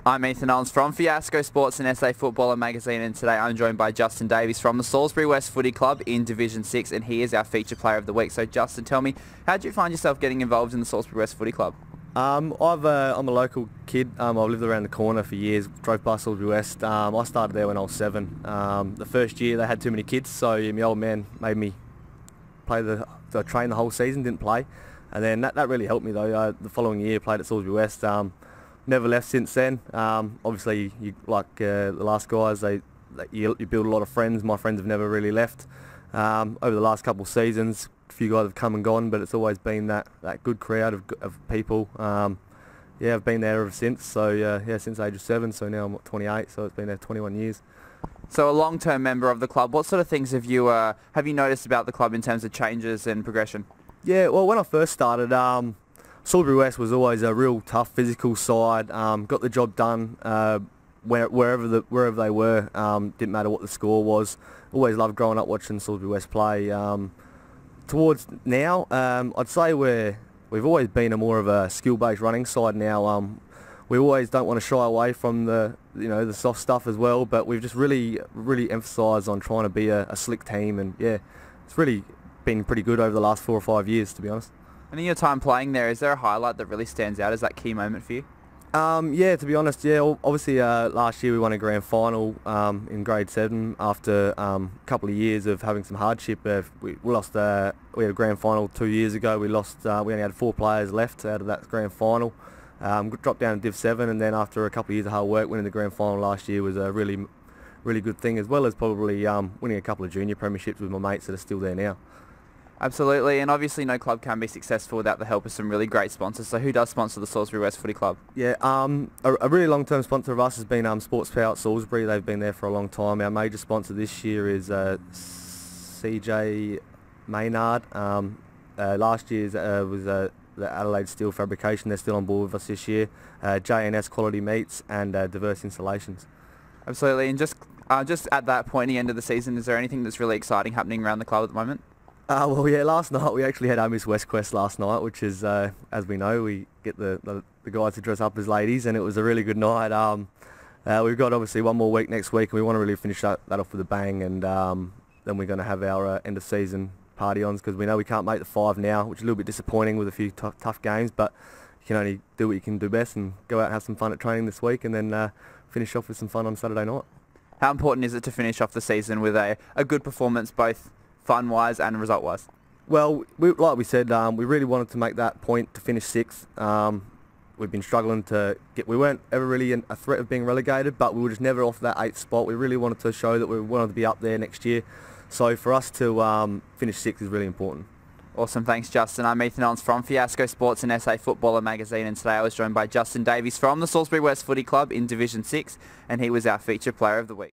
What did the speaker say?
I'm Ethan Owens from Fiasco Sports and SA Footballer Magazine, and today I'm joined by Justin Davies from the Salisbury West Footy Club in Division 6, and he is our feature player of the week. So Justin, tell me, how did you find yourself getting involved in the Salisbury West Footy Club? I'm a local kid. I've lived around the corner for years, drove past Salisbury West. I started there when I was 7. The first year they had too many kids, so my old man made me play train the whole season, didn't play. And then that really helped me though. The following year played at Salisbury West. Never left since then. Obviously, the last guys, you build a lot of friends. My friends have never really left. Over the last couple of seasons, a few guys have come and gone, but it's always been that good crowd of people. I've been there ever since. So since age of 7. So now I'm 28. So it's been there 21 years. So a long-term member of the club. What sort of things have you noticed about the club in terms of changes and progression? Yeah, well, when I first started, Salisbury West was always a real tough physical side. Got the job done wherever they were. Didn't matter what the score was. Always loved growing up watching Salisbury West play. Towards now, I'd say we've always been more of a skill-based running side now. We always don't want to shy away from the soft stuff as well, but we've just really emphasised on trying to be a slick team, and yeah, it's really been pretty good over the last 4 or 5 years, to be honest. And in your time playing there, is there a highlight that really stands out as that key moment for you? To be honest, obviously last year we won a grand final in grade 7 after a couple of years of having some hardship. We lost. We had a grand final 2 years ago. We lost. We only had 4 players left out of that grand final. Dropped down to Div 7, and then after a couple of years of hard work, winning the grand final last year was a really good thing, as well as probably winning a couple of junior premierships with my mates that are still there now. Absolutely, and obviously no club can be successful without the help of some really great sponsors. So who does sponsor the Salisbury West Footy Club? Yeah, a really long-term sponsor of us has been Sports Power at Salisbury. They've been there for a long time. Our major sponsor this year is CJ Maynard. Last year's was the Adelaide Steel Fabrication. They're still on board with us this year. JNS Quality Meats and Diverse Installations. Absolutely, and just at that point, the end of the season, is there anything that's really exciting happening around the club at the moment? Last night we actually had our Miss West Quest last night, which is, as we know, we get the guys to dress up as ladies, and it was a really good night. We've got obviously one more week next week, and we want to really finish that off with a bang, and then we're going to have our end of season party-ons, because we know we can't make the 5 now, which is a little bit disappointing with a few tough games, but you can only do what you can do best and go out and have some fun at training this week, and then finish off with some fun on Saturday night. How important is it to finish off the season with a good performance, both fun-wise and result-wise? Well, like we said, we really wanted to make that point to finish 6th. We've been struggling to get. We weren't ever really a threat of being relegated, but we were just never off that 8th spot. We really wanted to show that we wanted to be up there next year. So for us to finish 6th is really important. Awesome, thanks Justin. I'm Ethan Owens from Fiasco Sports and SA Footballer Magazine, and today I was joined by Justin Davies from the Salisbury West Footy Club in Division 6, and he was our feature player of the week.